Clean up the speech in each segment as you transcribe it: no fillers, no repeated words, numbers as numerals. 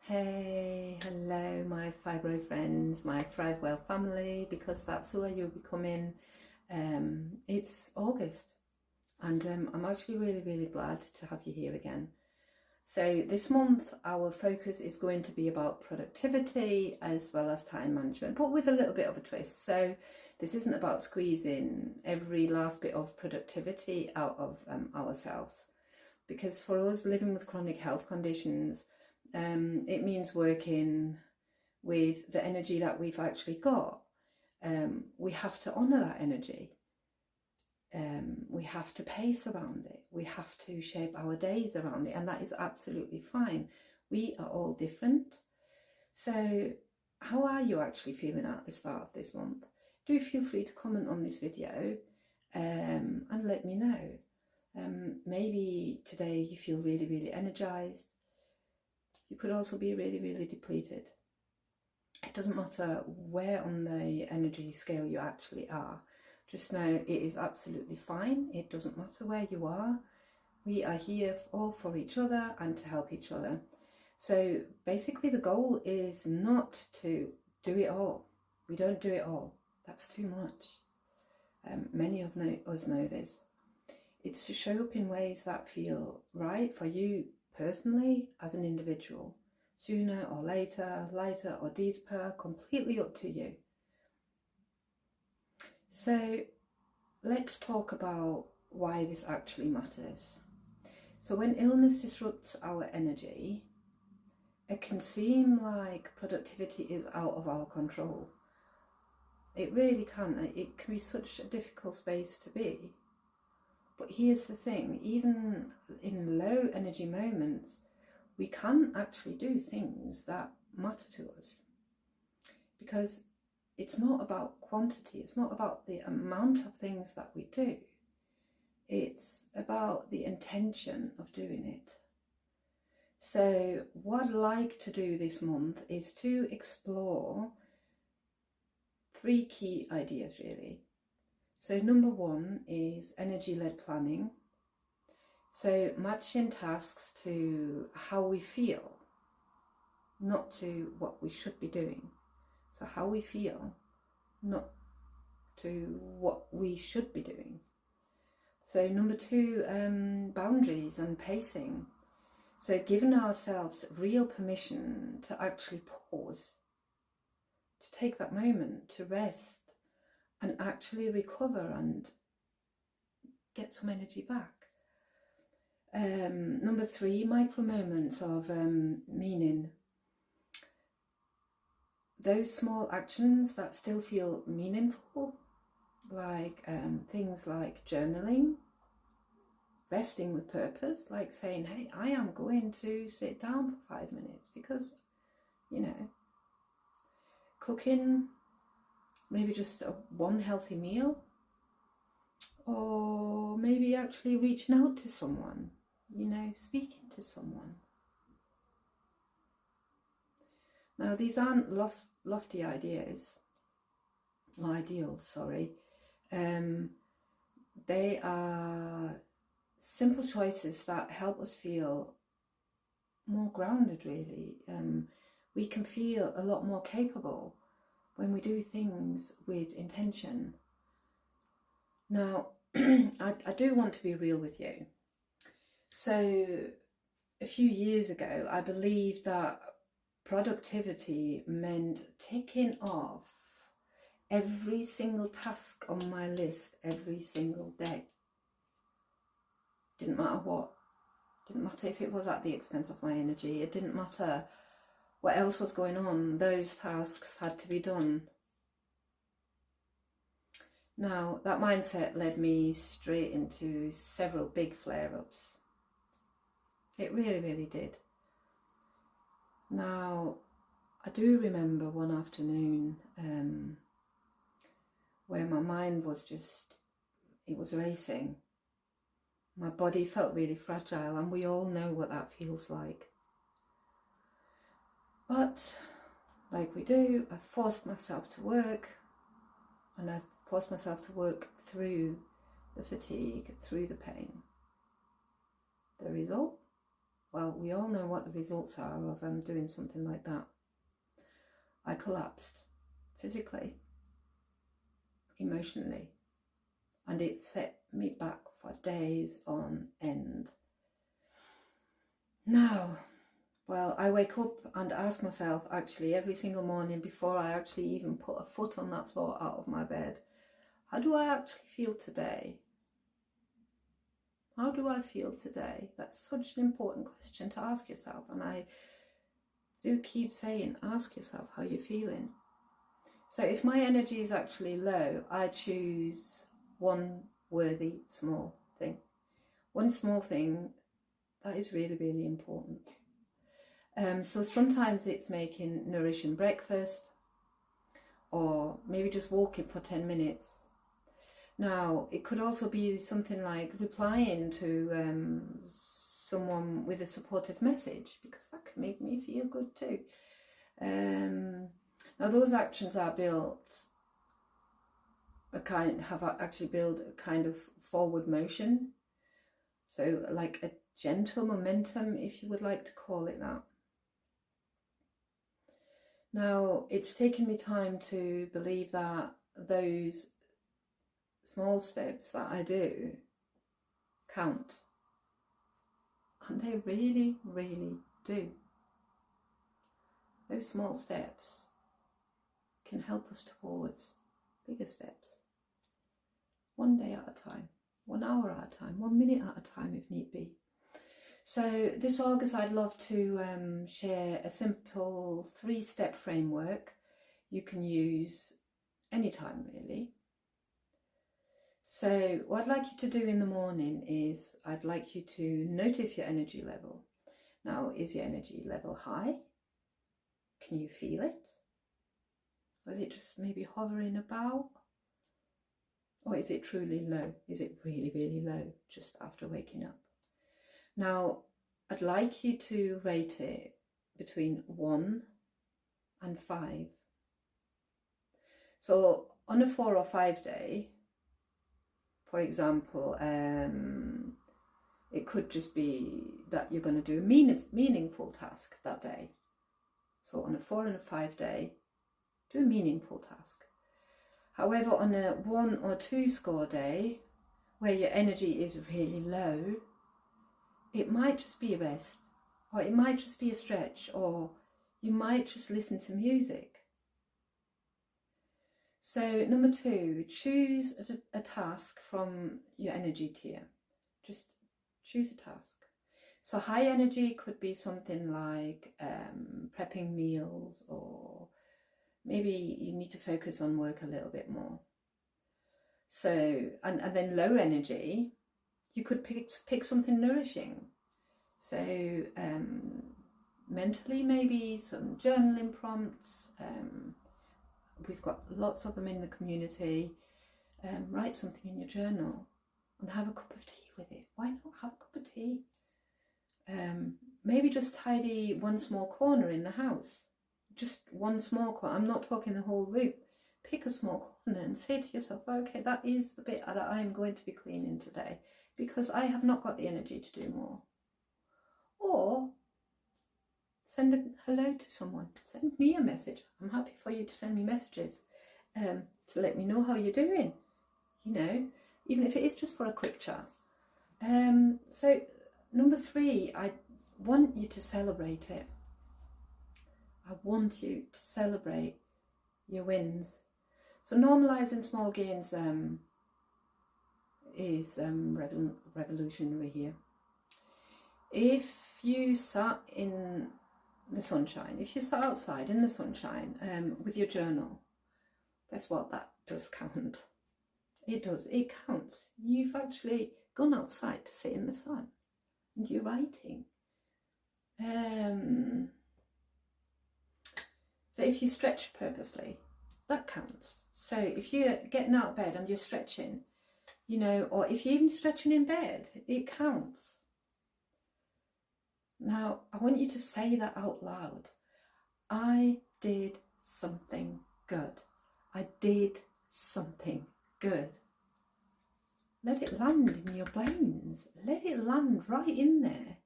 Hey, hello, my fibro friends, my ThriveWell family, because that's who you're becoming. It's August, and I'm actually really glad to have you here again. So this month, our focus is going to be about productivity as well as time management, but with a little bit of a twist. So this isn't about squeezing every last bit of productivity out of ourselves, because for us living with chronic health conditions, it means working with the energy that we've actually got. We have to honour that energy. We have to pace around it. We have to shape our days around it, and that is absolutely fine. We are all different. So how are you actually feeling at the start of this month? Do feel free to comment on this video and let me know. Maybe today you feel really energized. You could also be really depleted. It doesn't matter where on the energy scale you actually are. Just know it is absolutely fine. It doesn't matter where you are. We are here all for each other and to help each other. So basically the goal is not to do it all. We don't do it all. That's too much. Many of us know this. It's to show up in ways that feel right for you personally as an individual. Sooner or later, lighter or deeper, completely up to you. So let's talk about why this actually matters. So when illness disrupts our energy, it can seem like productivity is out of our control. It really can. It can be such a difficult space to be. But here's the thing, even in low energy moments, we can actually do things that matter to us. Because it's not about quantity, it's not about the amount of things that we do. It's about the intention of doing it. So what I'd like to do this month is to explore 3 key ideas really. So number 1 is energy-led planning. So matching tasks to how we feel, not to what we should be doing. So how we feel, not to what we should be doing. So number 2, boundaries and pacing. So giving ourselves real permission to actually pause, to take that moment to rest and actually recover and get some energy back. Number 3, micro moments of meaning. Those small actions that still feel meaningful, like things like journaling, resting with purpose, like saying, hey, I am going to sit down for 5 minutes because, cooking, maybe just one healthy meal, or maybe actually reaching out to someone, speaking to someone. Now, these aren't lofty ideas, or ideals, sorry. They are simple choices that help us feel more grounded, really. We can feel a lot more capable when we do things with intention. Now, I do want to be real with you. So a few years ago, I believed that productivity meant ticking off every single task on my list every single day. Didn't matter what. Didn't matter if it was at the expense of my energy. It didn't matter what else was going on. Those tasks had to be done. Now, that mindset led me straight into several big flare-ups. It really did. Now, I do remember one afternoon where my mind was it was racing. My body felt really fragile, and we all know what that feels like. But, like we do, I forced myself to work, and I forced myself to work through the fatigue, through the pain. The result well, we all know what the results are of doing something like that. I collapsed physically, emotionally, and it set me back for days on end. Now, well, I wake up and ask myself actually every single morning before I actually even put a foot on that floor out of my bed, how do I actually feel today? How do I feel today? That's such an important question to ask yourself, and I do keep saying, ask yourself how you're feeling. So if my energy is actually low, I choose one worthy small thing. One small thing that is really, really important. So sometimes it's making nourishing breakfast, or maybe just walking for 10 minutes. Now, it could also be something like replying to someone with a supportive message, because that can make me feel good too. Now, those actions are actually build a kind of forward motion. So like a gentle momentum, if you would like to call it that. Now, it's taken me time to believe that those small steps that I do count. And they really, really do. Those small steps can help us towards bigger steps. One day at a time, 1 hour at a time, 1 minute at a time if need be. So this August I'd love to share a simple 3-step framework you can use anytime really. So what I'd like you to do in the morning is I'd like you to notice your energy level. Now, is your energy level high? Can you feel it? Or is it just maybe hovering about? Or is it truly low? Is it really, really low just after waking up? Now, I'd like you to rate it between 1 and 5. So on a 4 or 5 day, for example, it could just be that you're going to do a meaningful task that day. So on a 4 and a 5 day, do a meaningful task. However, on a 1 or 2 score day, where your energy is really low, it might just be a rest, or it might just be a stretch, or you might just listen to music. So number 2, choose a task from your energy tier. Just choose a task. So high energy could be something like prepping meals, or maybe you need to focus on work a little bit more. So, and then low energy, you could pick something nourishing. So mentally, maybe some journaling prompts. We've got lots of them in the community. Write something in your journal and have a cup of tea with it. Why not have a cup of tea? Maybe just tidy one small corner in the house. Just one small corner. I'm not talking the whole room. Pick a small corner and say to yourself, okay, that is the bit that I'm going to be cleaning today, because I have not got the energy to do more. Or send a hello to someone. Send me a message. I'm happy for you to send me messages to let me know how you're doing. You know, even if it is just for a quick chat. So number 3, I want you to celebrate it. I want you to celebrate your wins. So normalizing small gains is revolutionary here. If you sat in the sunshine, if you sat outside in the sunshine with your journal, guess what? That does count. It does. It counts. You've actually gone outside to sit in the sun and you're writing. So if you stretch purposely, that counts. So if you're getting out of bed and you're stretching, you know, or if you're even stretching in bed, it counts. Now, I want you to say that out loud. I did something good. I did something good. Let it land in your bones. Let it land right in there.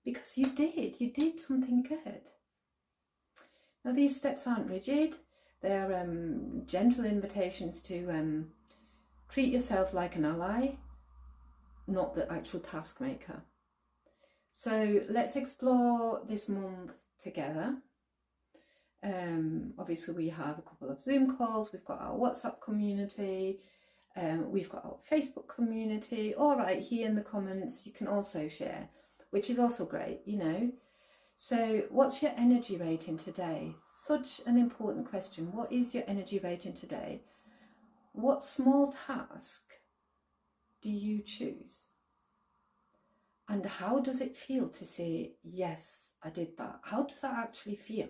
because you did something good. Now, these steps aren't rigid. They're gentle invitations to treat yourself like an ally, not the actual task maker. So let's explore this month together. Obviously we have a couple of Zoom calls, we've got our WhatsApp community, we've got our Facebook community. All right, here in the comments you can also share, which is also great, you know. So what's your energy rating today? Such an important question. What is your energy rating today? What small task do you choose? And how does it feel to say, yes, I did that? How does that actually feel?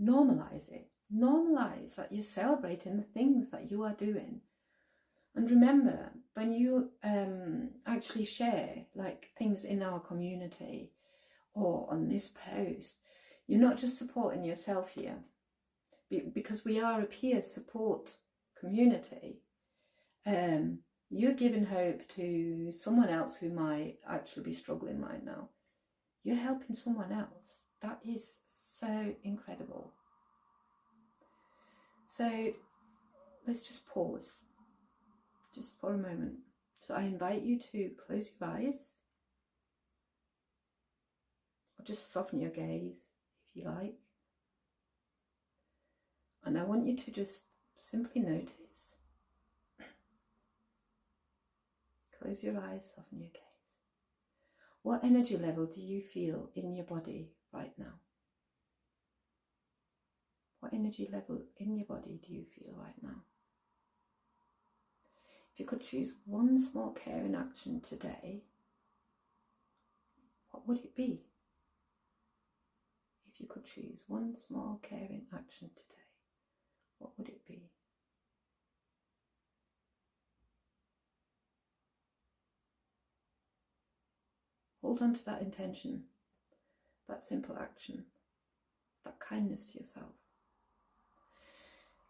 Normalize it. Normalize that you're celebrating the things that you are doing. And remember, when you actually share like things in our community or on this post, you're not just supporting yourself here, because we are a peer support community. You're giving hope to someone else who might actually be struggling right now. You're helping someone else. That is so incredible. So let's just pause just for a moment. So I invite you to close your eyes, or just soften your gaze if you like. And I want you to just simply notice. Close your eyes, soften your gaze. What energy level do you feel in your body right now? What energy level in your body do you feel right now? If you could choose one small caring action today, what would it be? If you could choose one small caring action today, what would it be? Hold on to that intention, that simple action, that kindness to yourself.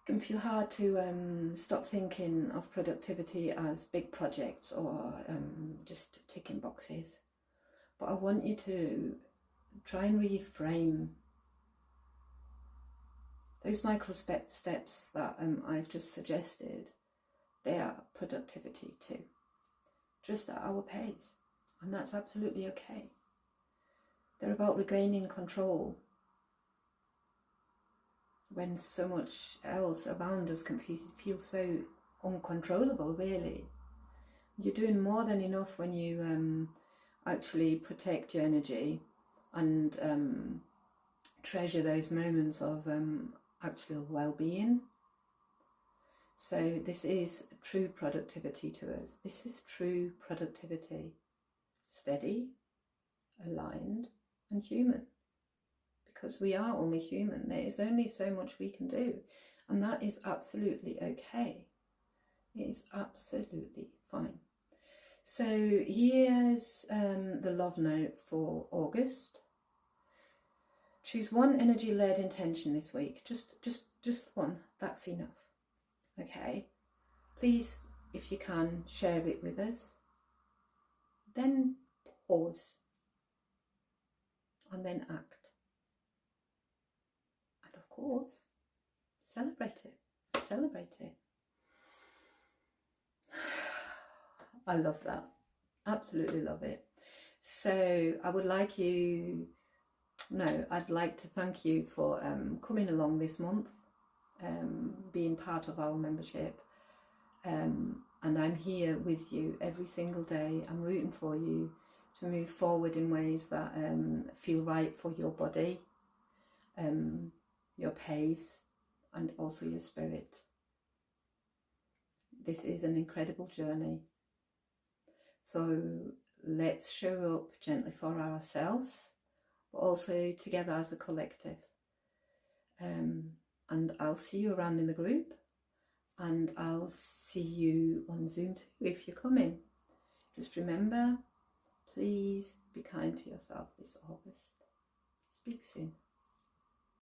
It can feel hard to stop thinking of productivity as big projects or just ticking boxes. But I want you to try and reframe those micro steps that I've just suggested. They are productivity too, just at our pace. And that's absolutely okay. They're about regaining control when so much else around us can feel so uncontrollable, really. You're doing more than enough when you actually protect your energy and treasure those moments of actual well-being. So this is true productivity to us. This is true productivity. Steady, aligned, and human. Because we are only human. There is only so much we can do. And that is absolutely okay. It is absolutely fine. So here's the love note for August. Choose one energy-led intention this week. Just one. That's enough. Okay? Please, if you can, share it with us. Then pause. And then act. And of course, celebrate it. Celebrate it. I love that. Absolutely love it. So I'd like to thank you for coming along this month, being part of our membership. And I'm here with you every single day. I'm rooting for you to move forward in ways that feel right for your body, your pace, and also your spirit. This is an incredible journey. So let's show up gently for ourselves, but also together as a collective. And I'll see you around in the group, and I'll see you on Zoom too if you're coming. Just remember, please be kind to yourself this August. Speak soon.